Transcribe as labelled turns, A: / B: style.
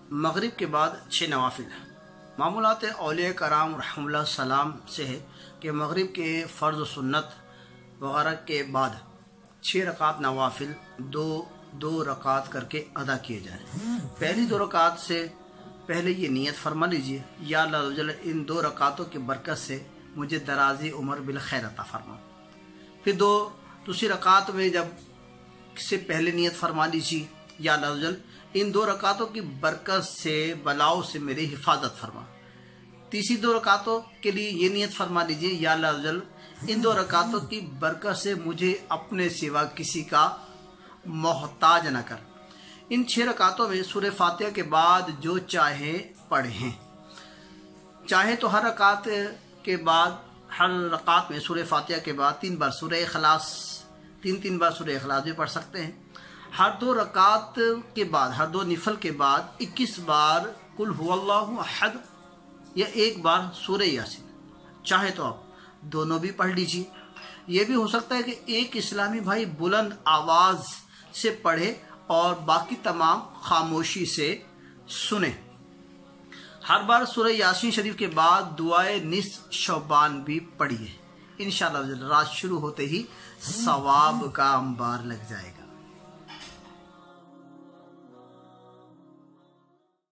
A: मगरिब के बाद 6 नवाफिल। मामूलात औलिया कराम रहमुल्लाह सलाम से है कि मगरिब के फ़र्ज़ सुन्नत वगैरह के बाद 6 रकात नवाफिल दो रकात करके अदा किए जाएँ। पहली 2 रकात से पहले ये नियत फरमा लीजिए, या अल्लाह जल इन 2 रकातों की बरकत से मुझे दराजी उम्र बिल खैर अता फरमा। फिर दूसरी रकात में जब से पहले नियत फरमा लीजिए, या अल्लाह जल इन 2 रकातों की बरकत से बलाओं से मेरी हिफाजत फरमा। तीसरी 2 रकातों के लिए ये नियत फरमा लीजिए, या अल्लाह जल इन 2 रकातों की बरकत से मुझे अपने सिवा किसी का मोहताज न कर। इन 6 रकातों में सूरह फातिहा के बाद जो चाहे पढ़ें, चाहे तो हर रकात के बाद हर रकात में सूरह फातिहा के बाद 3 बार सूरह इखलास, 3 बार सूरह इखलास भी पढ़ सकते हैं। हर 2 रकात के बाद, हर 2 निफल के बाद 21 बार कुल हुवल्लाहु अहद या 1 बार सूरह यासीन। चाहे तो आप दोनों भी पढ़ लीजिए। ये भी हो सकता है कि एक इस्लामी भाई बुलंद आवाज़ से पढ़े और बाकी तमाम खामोशी से सुने। हर बार सूरह यासीन शरीफ के बाद दुआए निस्फ शौबान भी पढ़िए। इंशाअल्लाह रात शुरू होते ही सवाब का अंबार लग जाएगा।